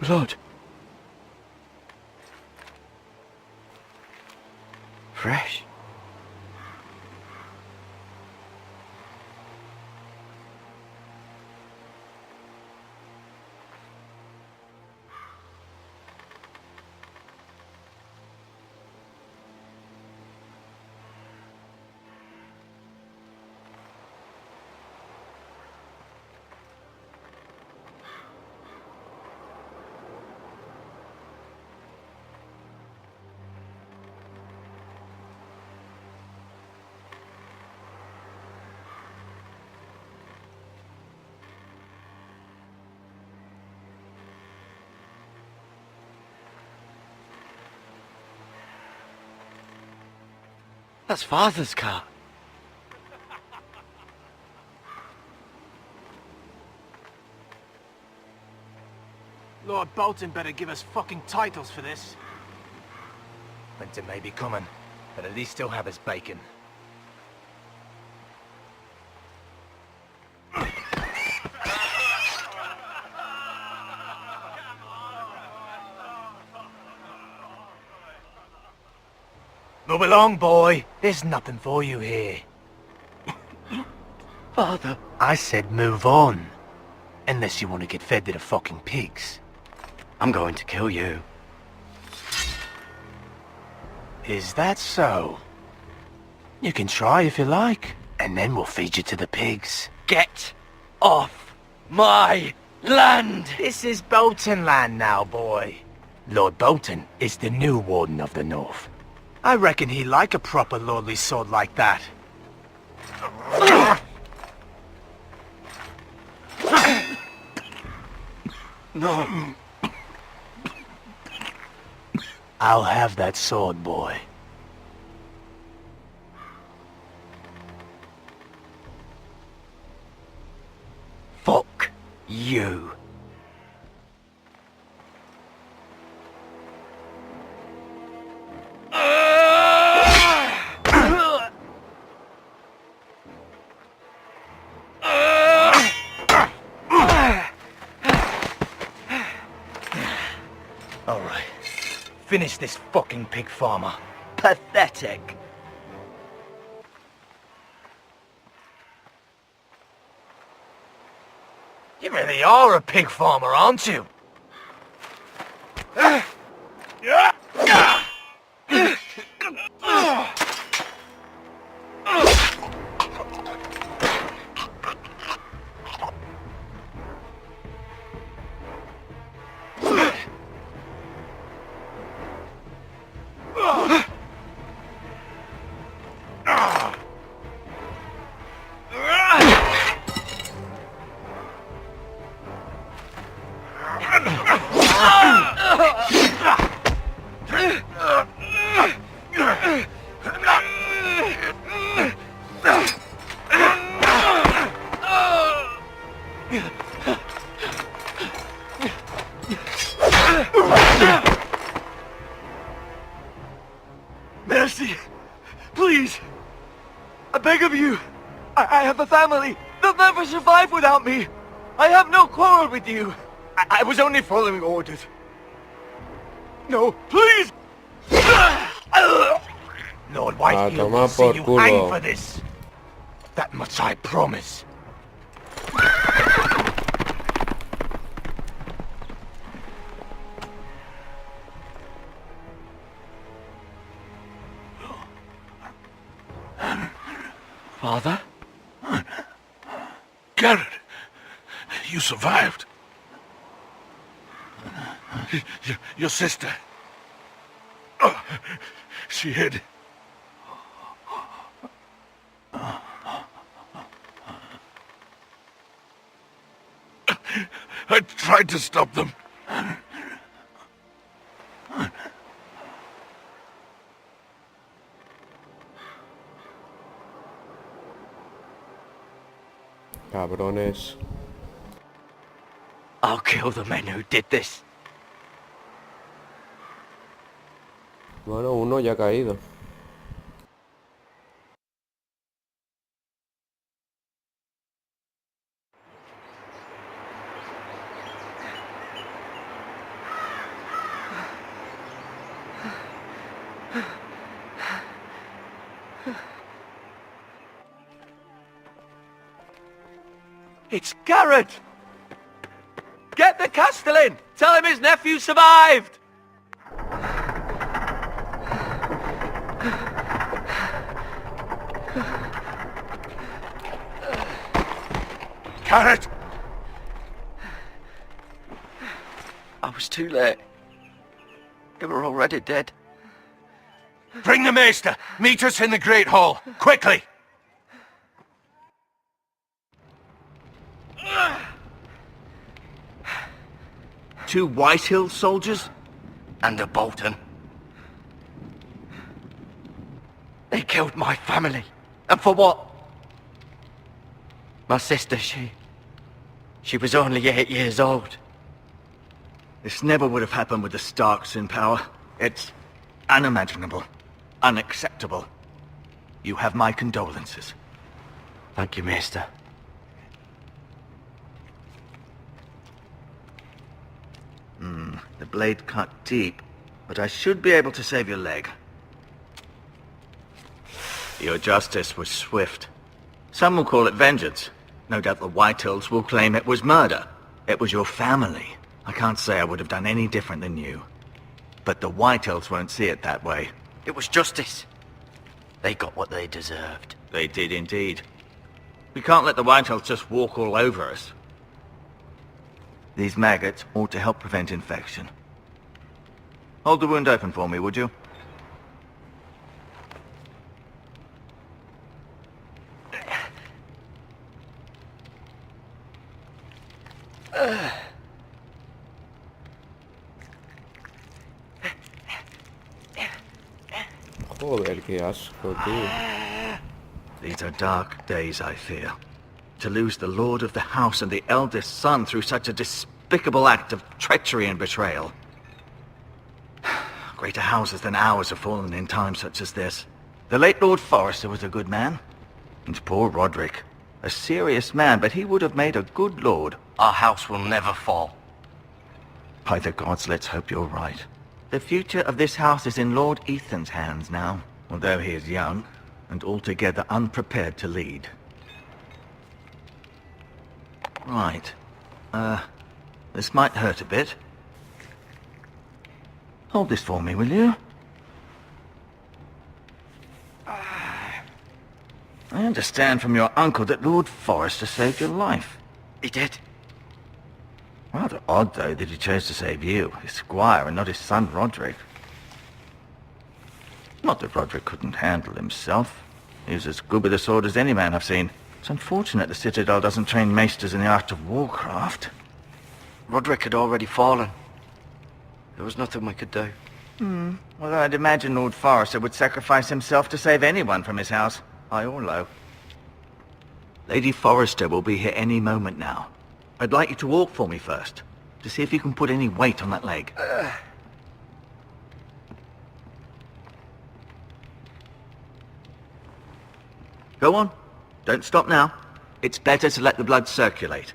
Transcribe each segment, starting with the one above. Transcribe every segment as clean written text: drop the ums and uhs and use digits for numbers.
Blood. Fresh. That's Father's car. Lord Bolton better give us fucking titles for this. Winter may be coming, but at least he'll have his bacon. Move along, boy. There's nothing for you here. Father. I said move on. Unless you want to get fed to the fucking pigs. I'm going to kill you. Is that so? You can try if you like, and then we'll feed you to the pigs. Get off my land! This is Bolton land now, boy. Lord Bolton is the new Warden of the North. I reckon he'd like a proper lordly sword like that. No. I'll have that sword, boy. Fuck you. All right. Finish this fucking pig farmer. Pathetic. You really are a pig farmer, aren't you? Mercy! Please! I beg of you! I have a family! They'll never survive without me! I have no quarrel with you! I was only following orders. No, please! Lord Whitehill will see you hang for this. That much I promise. Father? Garrett, you survived. Your sister. Oh, she hid. I tried to stop them. Cabrones. I'll kill the men who did this. Bueno, uno ya ha caído. It's Garrett! Get the Castellan! Tell him his nephew survived! Garrett! I was too late. They were already dead. Bring the maester! Meet us in the Great Hall! Quickly! Two Whitehill soldiers? And a Bolton. They killed my family. And for what? My sister, she was only 8 years old. This never would have happened with the Starks in power. It's unimaginable. Unacceptable. You have my condolences. Thank you, Maester. The blade cut deep, but I should be able to save your leg. Your justice was swift. Some will call it vengeance. No doubt the Whitehills will claim it was murder. It was your family. I can't say I would have done any different than you. But the Whitehills won't see it that way. It was justice. They got what they deserved. They did indeed. We can't let the Whitehills just walk all over us. These maggots ought to help prevent infection. Hold the wound open for me, would you? Joder, qué asco, tío. These are dark days, I fear. To lose the lord of the house and the eldest son through such a despicable act of treachery and betrayal. Greater houses than ours have fallen in times such as this. The late Lord Forrester was a good man. And poor Roderick. A serious man, but he would have made a good lord. Our house will never fall. By the gods, let's hope you're right. The future of this house is in Lord Ethan's hands now, although he is young and altogether unprepared to lead. Right. This might hurt a bit. Hold this for me, will you? I understand from your uncle that Lord Forrester saved your life. He did. Rather odd, though, that he chose to save you, his squire, and not his son Roderick. Not that Roderick couldn't handle himself. He was as good with a sword as any man I've seen. It's unfortunate the Citadel doesn't train maesters in the art of warcraft. Roderick had already fallen. There was nothing we could do. Well, I'd imagine Lord Forrester would sacrifice himself to save anyone from his house, high or low. Lady Forrester will be here any moment now. I'd like you to walk for me first, to see if you can put any weight on that leg. Go on. Don't stop now. It's better to let the blood circulate.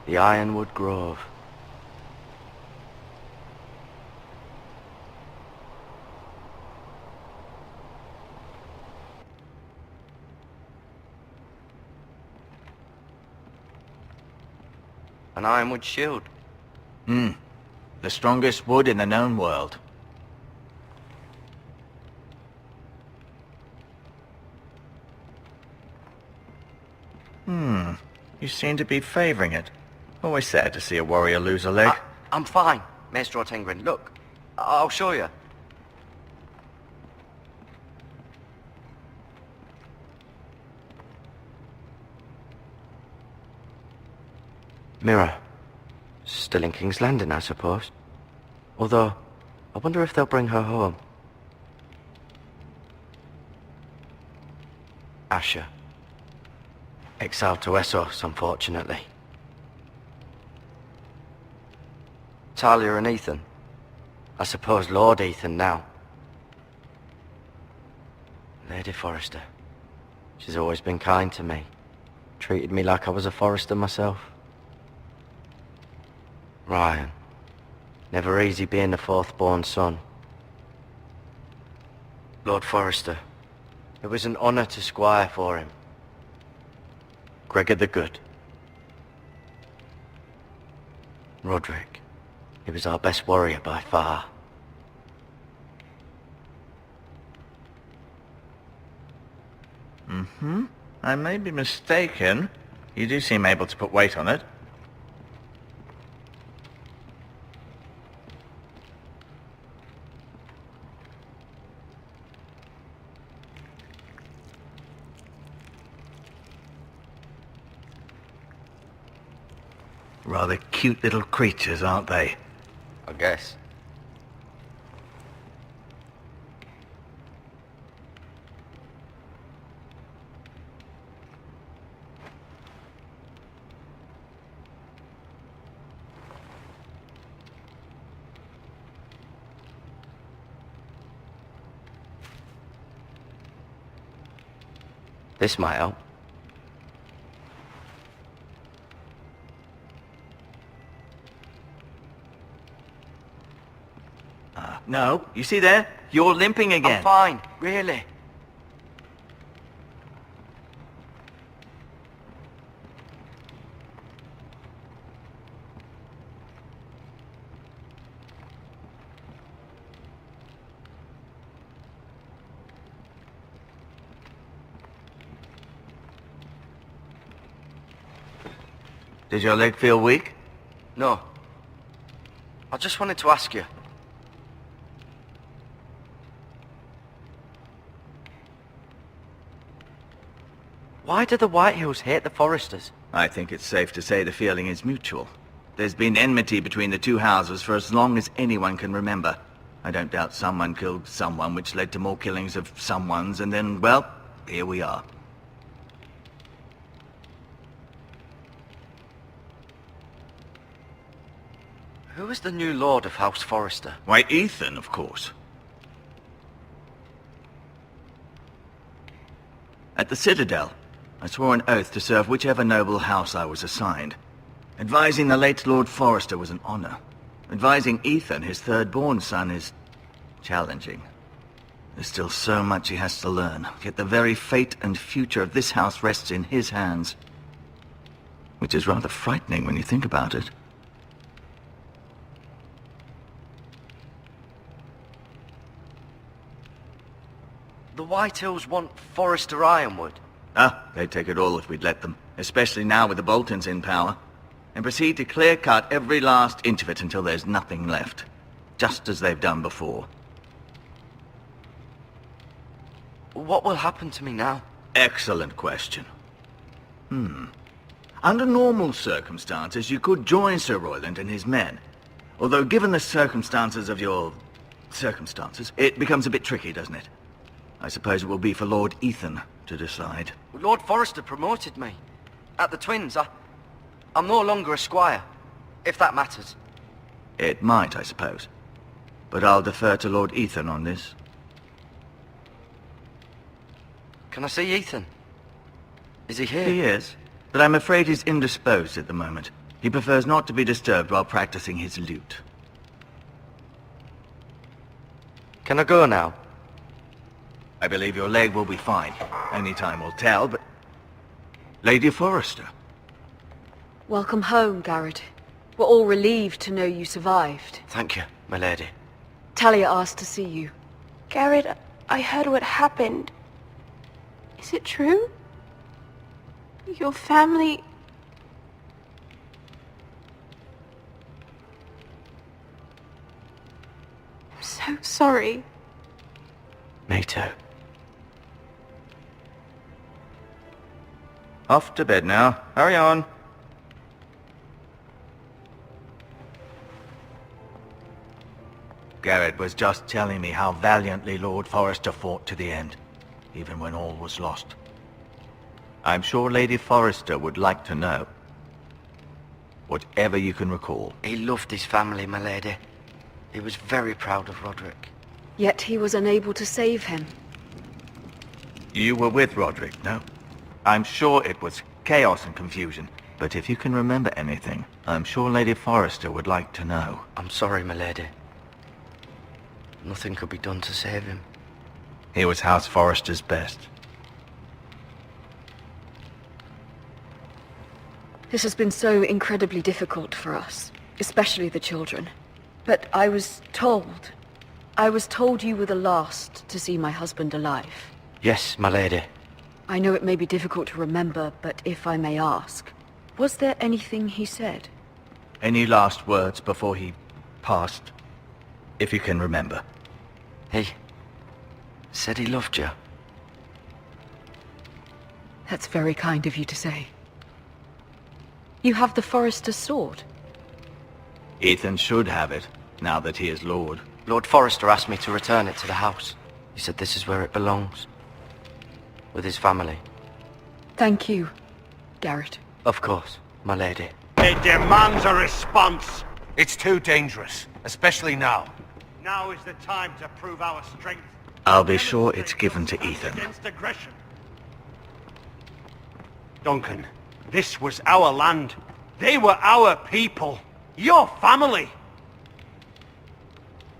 The Ironwood Grove. An ironwood shield. The strongest wood in the known world. You seem to be favoring it. Always sad to see a warrior lose a leg. I'm fine, Maester Ortengrin. Look, I'll show you. Mirror. Still in King's Landing, I suppose. Although, I wonder if they'll bring her home. Asher. Exiled to Essos, unfortunately. Talia and Ethan. I suppose Lord Ethan now. Lady Forrester. She's always been kind to me. Treated me like I was a Forrester myself. Ryan. Never easy being the fourth-born son. Lord Forrester. It was an honour to squire for him. Gregor the Good. Roderick. He was our best warrior by far. I may be mistaken. You do seem able to put weight on it. Rather cute little creatures, aren't they? I guess. This might help. No, you see there? You're limping again. I'm fine, really. Did your leg feel weak? No. I just wanted to ask you. Why do the Whitehills hate the Forresters? I think it's safe to say the feeling is mutual. There's been enmity between the two houses for as long as anyone can remember. I don't doubt someone killed someone, which led to more killings of someones, and then, well, here we are. Who is the new Lord of House Forrester? Why, Ethan, of course. At the Citadel, I swore an oath to serve whichever noble house I was assigned. Advising the late Lord Forrester was an honor. Advising Ethan, his third-born son, is challenging. There's still so much he has to learn, yet the very fate and future of this house rests in his hands. Which is rather frightening when you think about it. The Whitehills want Forrester Ironwood. Ah, they'd take it all if we'd let them, especially now with the Boltons in power, and proceed to clear-cut every last inch of it until there's nothing left, just as they've done before. What will happen to me now? Excellent question. Under normal circumstances, you could join Sir Royland and his men. Although given the circumstances of your circumstances, it becomes a bit tricky, doesn't it? I suppose it will be for Lord Ethan to decide. Lord Forrester promoted me. At the Twins, I'm no longer a squire, if that matters. It might, I suppose. But I'll defer to Lord Ethan on this. Can I see Ethan? Is he here? He is, but I'm afraid he's indisposed at the moment. He prefers not to be disturbed while practicing his lute. Can I go now? I believe your leg will be fine. Only time will tell, but... Lady Forrester. Welcome home, Garrett. We're all relieved to know you survived. Thank you, my lady. Talia asked to see you. Garrett, I heard what happened. Is it true? Your family... I'm so sorry. Me too. Off to bed now. Hurry on. Garrett was just telling me how valiantly Lord Forrester fought to the end, even when all was lost. I'm sure Lady Forrester would like to know. Whatever you can recall. He loved his family, my lady. He was very proud of Roderick. Yet he was unable to save him. You were with Roderick, no? I'm sure it was chaos and confusion. But if you can remember anything, I'm sure Lady Forrester would like to know. I'm sorry, my lady. Nothing could be done to save him. He was House Forrester's best. This has been so incredibly difficult for us, especially the children. But I was told you were the last to see my husband alive. Yes, my lady. I know it may be difficult to remember, but if I may ask, was there anything he said? Any last words before he passed? If you can remember. He said he loved you. That's very kind of you to say. You have the Forrester's sword. Ethan should have it, now that he is Lord. Lord Forrester asked me to return it to the house. He said this is where it belongs. With his family. Thank you, Garrett. Of course, my lady. It demands a response. It's too dangerous, especially now. Now is the time to prove our strength. I'll be sure it's given to Ethan. Against aggression. Duncan, this was our land. They were our people. Your family.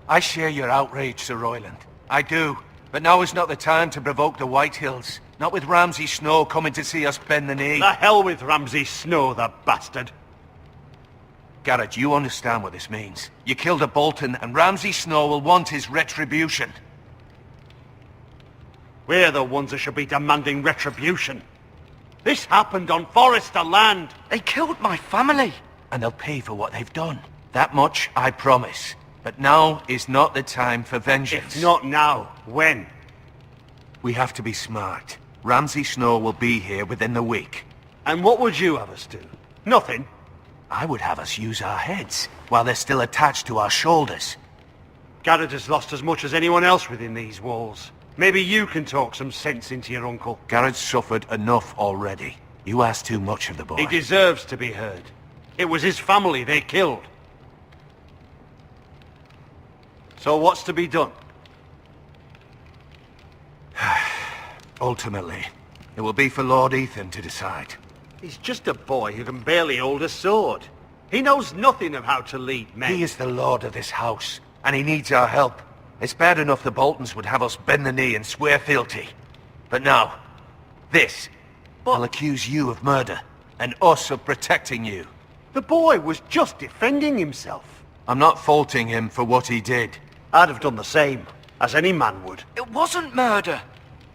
I share your outrage, Sir Royland. I do. But now is not the time to provoke the White Hills. Not with Ramsay Snow coming to see us bend the knee. The hell with Ramsay Snow, the bastard. Garrett, you understand what this means. You killed a Bolton, and Ramsay Snow will want his retribution. We're the ones that should be demanding retribution. This happened on Forrester land. They killed my family. And they'll pay for what they've done. That much I promise. But now is not the time for vengeance. If not now, when? We have to be smart. Ramsay Snow will be here within the week. And what would you have us do? Nothing. I would have us use our heads, while they're still attached to our shoulders. Garrett has lost as much as anyone else within these walls. Maybe you can talk some sense into your uncle. Garrett's suffered enough already. You ask too much of the boy. He deserves to be heard. It was his family they killed. So what's to be done? Ultimately, it will be for Lord Ethan to decide. He's just a boy who can barely hold a sword. He knows nothing of how to lead men. He is the lord of this house, and he needs our help. It's bad enough the Boltons would have us bend the knee and swear fealty. But now, this. I'll accuse you of murder, and us of protecting you. The boy was just defending himself. I'm not faulting him for what he did. I'd have done the same, as any man would. It wasn't murder.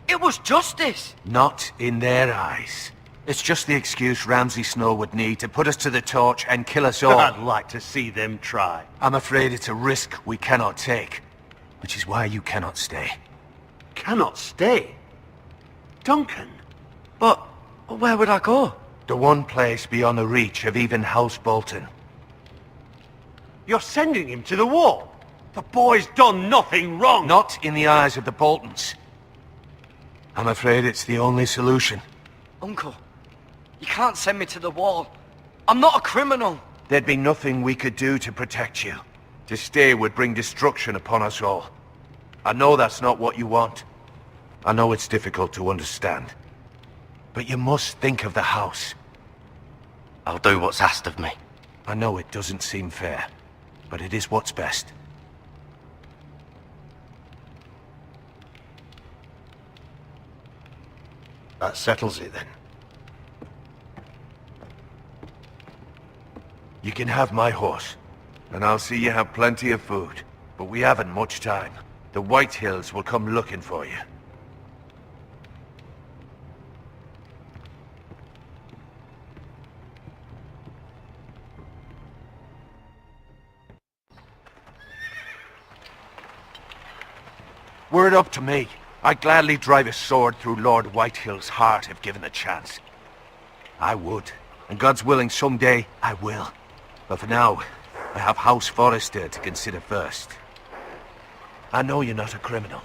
It was justice. Not in their eyes. It's just the excuse Ramsay Snow would need to put us to the torch and kill us all. I'd like to see them try. I'm afraid it's a risk we cannot take, which is why you cannot stay. Cannot stay? Duncan? But where would I go? The one place beyond the reach of even House Bolton. You're sending him to the wall? The boy's done nothing wrong! Not in the eyes of the Boltons. I'm afraid it's the only solution. Uncle, you can't send me to the wall. I'm not a criminal. There'd be nothing we could do to protect you. To stay would bring destruction upon us all. I know that's not what you want. I know it's difficult to understand. But you must think of the house. I'll do what's asked of me. I know it doesn't seem fair, but it is what's best. That settles it then. You can have my horse, and I'll see you have plenty of food. But we haven't much time. The White Hills will come looking for you. Were it up to me, I'd gladly drive a sword through Lord Whitehill's heart if given the chance. I would, and God's willing someday I will. But for now, I have House Forrester to consider first. I know you're not a criminal,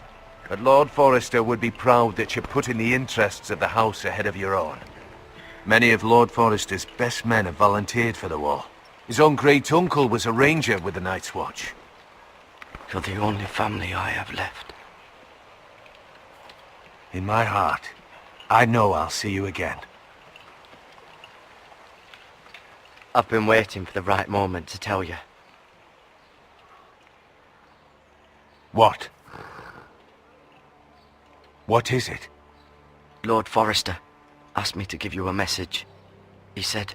but Lord Forrester would be proud that you're putting the interests of the house ahead of your own. Many of Lord Forrester's best men have volunteered for the war. His own great-uncle was a ranger with the Night's Watch. You're the only family I have left. In my heart, I know I'll see you again. I've been waiting for the right moment to tell you. What? What is it? Lord Forrester asked me to give you a message. He said,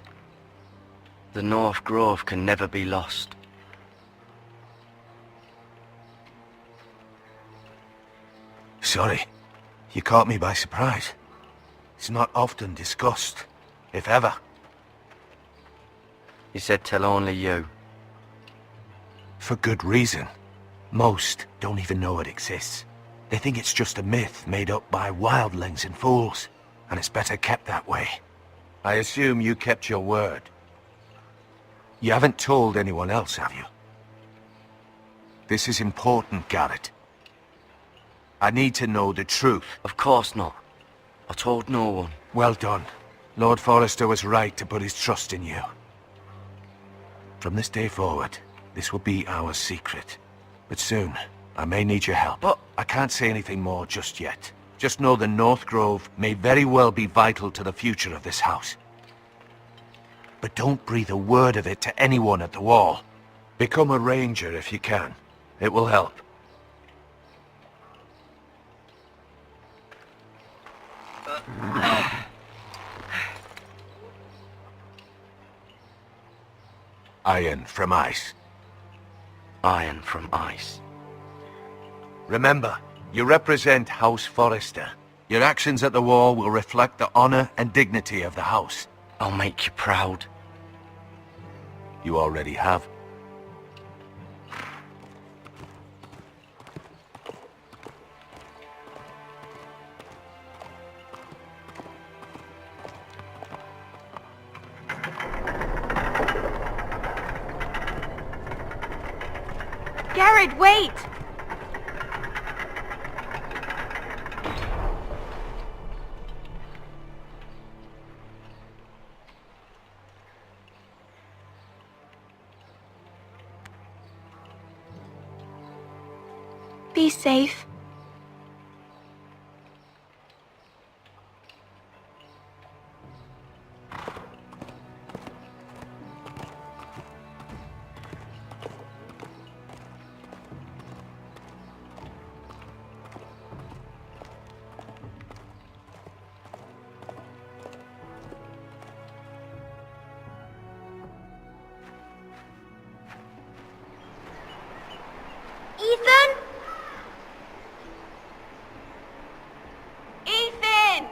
the North Grove can never be lost. Sorry, you caught me by surprise. It's not often discussed, if ever. He said tell only you. For good reason. Most don't even know it exists. They think it's just a myth made up by wildlings and fools, and it's better kept that way. I assume you kept your word. You haven't told anyone else, have you? This is important, Garrett. I need to know the truth. Of course not. I told no one. Well done. Lord Forrester was right to put his trust in you. From this day forward, this will be our secret. But soon, I may need your help. But I can't say anything more just yet. Just know the North Grove may very well be vital to the future of this house. But don't breathe a word of it to anyone at the wall. Become a ranger if you can. It will help. Iron from ice. Iron from ice. Remember, you represent House Forrester. Your actions at the wall will reflect the honor and dignity of the house. I'll make you proud. You already have. Garrett, wait! Be safe. Ethan? Ethan!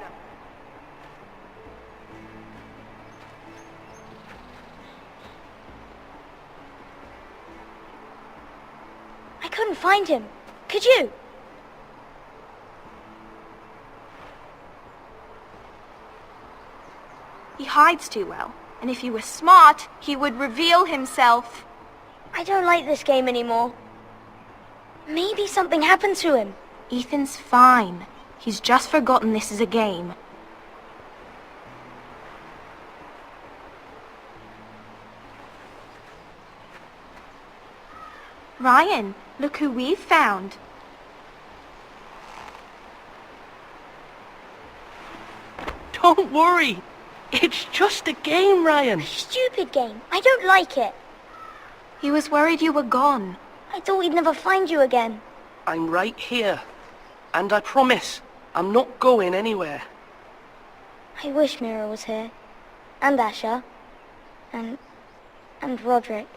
I couldn't find him. Could you? He hides too well, and if he were smart, he would reveal himself. I don't like this game anymore. Maybe something happened to him. Ethan's fine. He's just forgotten this is a game. Ryan, look who we've found. Don't worry. It's just a game, Ryan. Stupid game. I don't like it. He was worried you were gone. I thought we'd never find you again. I'm right here. And I promise, I'm not going anywhere. I wish Mira was here. And Asher. And Roderick.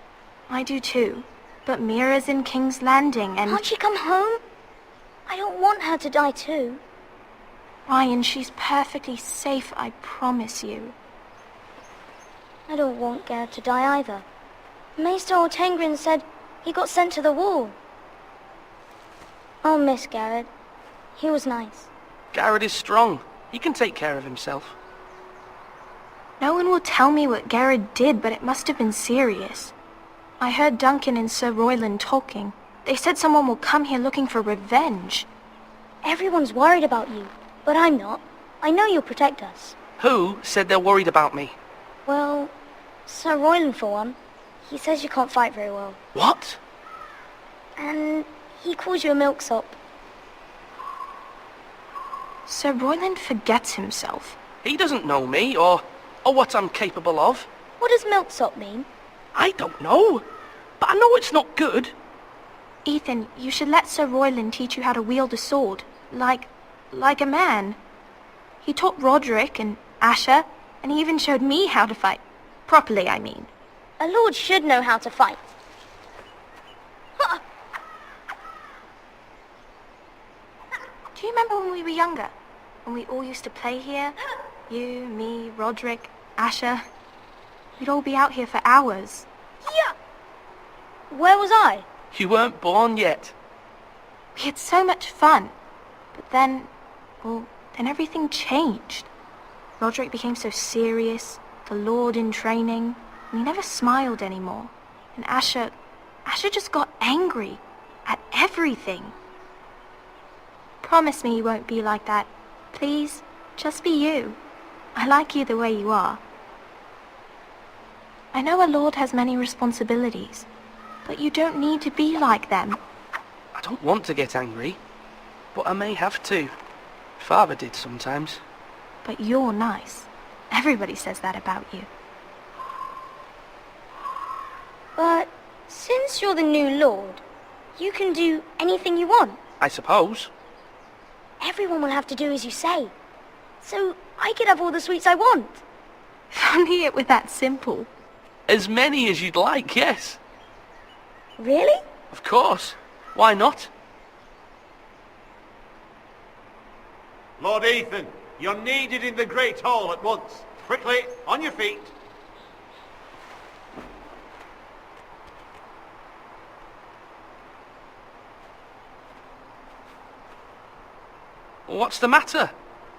I do too. But Mira's in King's Landing and... Can't she come home? I don't want her to die too. Ryan, she's perfectly safe, I promise you. I don't want Garrett to die either. Maester Ortengrin said he got sent to the wall. I'll miss Garrett. He was nice. Garrett is strong. He can take care of himself. No one will tell me what Garrett did, but it must have been serious. I heard Duncan and Sir Royland talking. They said someone will come here looking for revenge. Everyone's worried about you, but I'm not. I know you'll protect us. Who said they're worried about me? Well, Sir Royland for one. He says you can't fight very well. What? And he calls you a milksop. Sir Royland forgets himself. He doesn't know me, or what I'm capable of. What does milksop mean? I don't know, but I know it's not good. Ethan, you should let Sir Royland teach you how to wield a sword. Like a man. He taught Roderick and Asher, and he even showed me how to fight. Properly, I mean. A lord should know how to fight. Do you remember when we were younger? When we all used to play here? You, me, Roderick, Asher. We'd all be out here for hours. Yeah. Where was I? You weren't born yet. We had so much fun. But then everything changed. Roderick became so serious, the Lord in training, and he never smiled anymore. And Asher just got angry at everything. Promise me you won't be like that. Please, just be you. I like you the way you are. I know a lord has many responsibilities, but you don't need to be like them. I don't want to get angry, but I may have to. Father did sometimes. But you're nice. Everybody says that about you. But since you're the new lord, you can do anything you want. I suppose. Everyone will have to do as you say. So I could have all the sweets I want. If only it were that simple. As many as you'd like, yes. Really? Of course. Why not? Lord Ethan, you're needed in the Great Hall at once. Quickly, on your feet. What's the matter?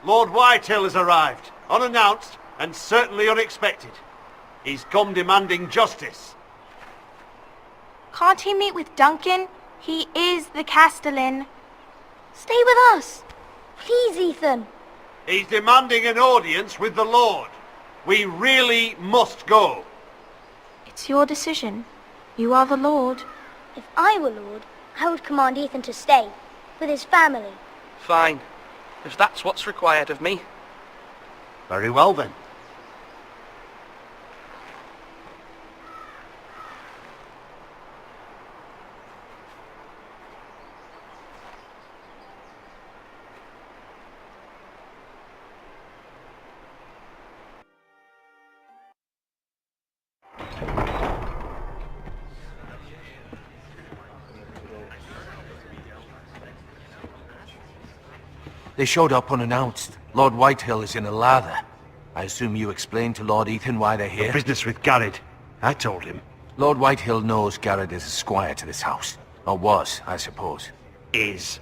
Lord Whitehill has arrived, unannounced and certainly unexpected. He's come demanding justice. Can't he meet with Duncan? He is the Castellan. Stay with us. Please, Ethan. He's demanding an audience with the Lord. We really must go. It's your decision. You are the Lord. If I were lord, I would command Ethan to stay, with his family. Fine. If that's what's required of me. Very well then. They showed up unannounced. Lord Whitehill is in a lather. I assume you explained to Lord Ethan why they're here? The business with Garrett. I told him. Lord Whitehill knows Garrett is a squire to this house. Or was, I suppose.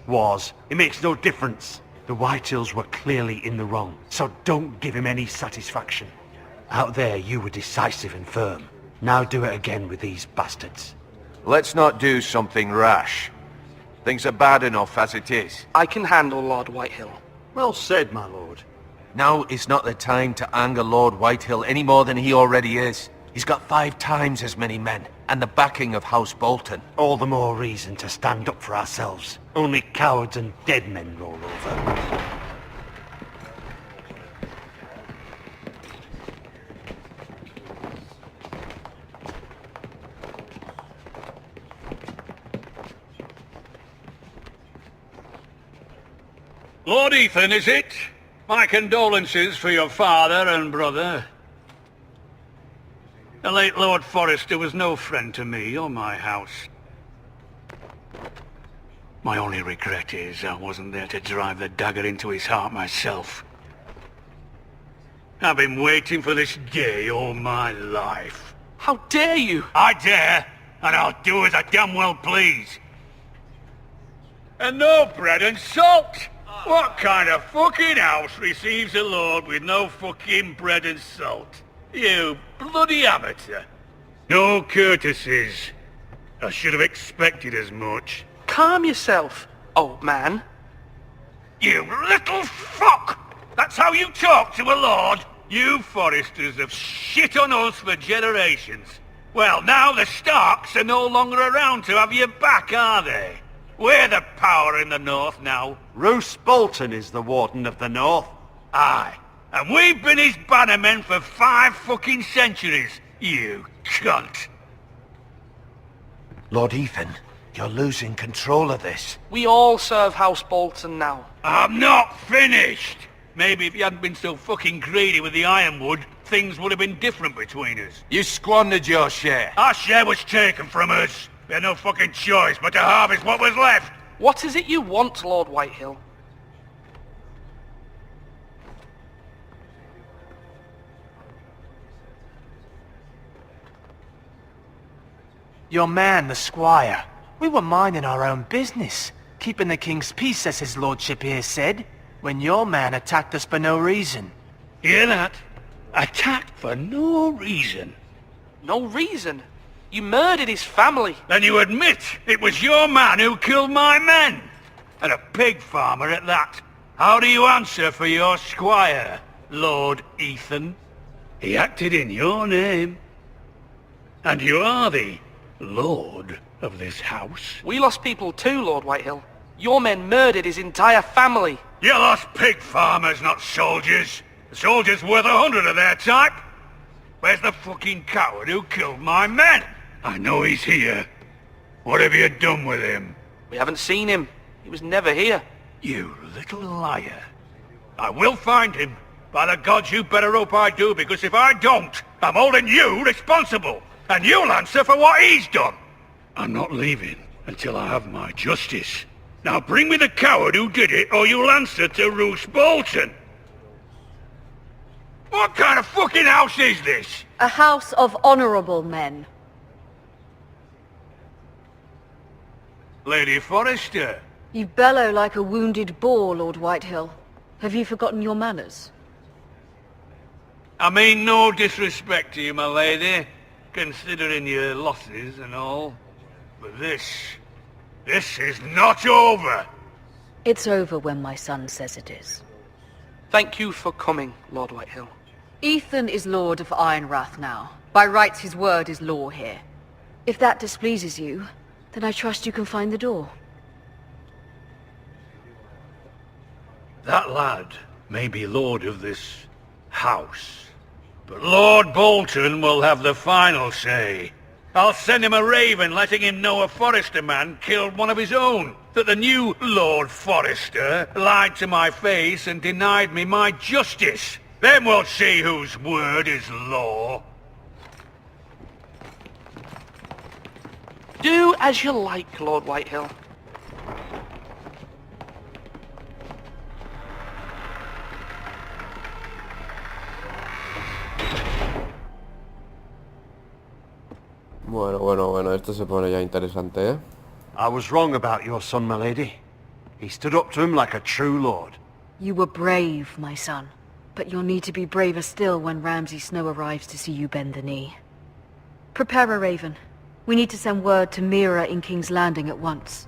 Was. It makes no difference. The Whitehills were clearly in the wrong, so don't give him any satisfaction. Out there you were decisive and firm. Now do it again with these bastards. Let's not do something rash. Things are bad enough as it is. I can handle Lord Whitehill. Well said, my lord. Now is not the time to anger Lord Whitehill any more than he already is. He's got 5 times as many men, and the backing of House Bolton. All the more reason to stand up for ourselves. Only cowards and dead men roll over. Lord Ethan, is it? My condolences for your father and brother. The late Lord Forrester was no friend to me or my house. My only regret is I wasn't there to drive the dagger into his heart myself. I've been waiting for this day all my life. How dare you? I dare, and I'll do as I damn well please. And no bread and salt! What kind of fucking house receives a lord with no fucking bread and salt? You bloody amateur. No courtesies. I should have expected as much. Calm yourself, old man. You little fuck! That's how you talk to a lord? You Foresters have shit on us for generations. Well, now the Starks are no longer around to have your back, are they? We're the power in the north now. Roose Bolton is the Warden of the North. Aye. And we've been his bannermen for 5 fucking centuries, you cunt. Lord Ethan, you're losing control of this. We all serve House Bolton now. I'm not finished! Maybe if you hadn't been so fucking greedy with the ironwood, things would have been different between us. You squandered your share. Our share was taken from us. We had no fucking choice but to harvest what was left. What is it you want, Lord Whitehill? Your man, the squire. We were minding our own business, keeping the king's peace, as his lordship here said, when your man attacked us for no reason. Hear that? Attacked for no reason. No reason? You murdered his family. Then you admit it was your man who killed my men. And a pig farmer at that. How do you answer for your squire, Lord Ethan? He acted in your name. And you are the lord of this house. We lost people too, Lord Whitehill. Your men murdered his entire family. You lost pig farmers, not soldiers. The soldiers worth 100 of their type. Where's the fucking coward who killed my men? I know he's here. What have you done with him? We haven't seen him. He was never here. You little liar. I will find him. By the gods, you better hope I do, because if I don't, I'm holding you responsible. And you'll answer for what he's done. I'm not leaving until I have my justice. Now bring me the coward who did it, or you'll answer to Roose Bolton. What kind of fucking house is this? A house of honorable men. Lady Forrester. You bellow like a wounded boar, Lord Whitehill. Have you forgotten your manners? I mean no disrespect to you, my lady, considering your losses and all. But this is not over. It's over when my son says it is. Thank you for coming, Lord Whitehill. Ethan is Lord of Ironrath now. By rights his word is law here. If that displeases you, then I trust you can find the door. That lad may be lord of this house, but Lord Bolton will have the final say. I'll send him a raven letting him know a Forrester man killed one of his own. That the new Lord Forrester lied to my face and denied me my justice. Then we'll see whose word is law. Do as you like, Lord Whitehill. Bueno, esto se pone ya interesante, ¿eh? I was wrong about your son, my lady. He stood up to him like a true lord. You were brave, my son. But you'll need to be braver still when Ramsay Snow arrives to see you bend the knee. Prepare a raven. We need to send word to Mira in King's Landing at once.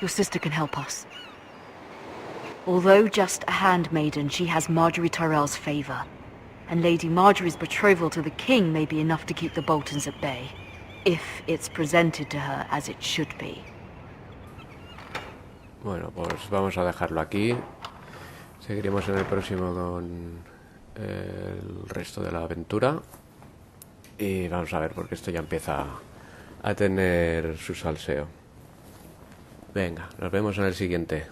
Your sister can help us. Although just a handmaiden, she has Marjorie Tyrell's favor. And Lady Marjorie's betrothal to the king may be enough to keep the Boltons at bay. If it's presented to her as it should be. Bueno, pues vamos a dejarlo aquí. Seguiremos en el próximo con el resto de la aventura. Y vamos a ver, porque esto ya empieza a tener su salseo. Venga, nos vemos en el siguiente.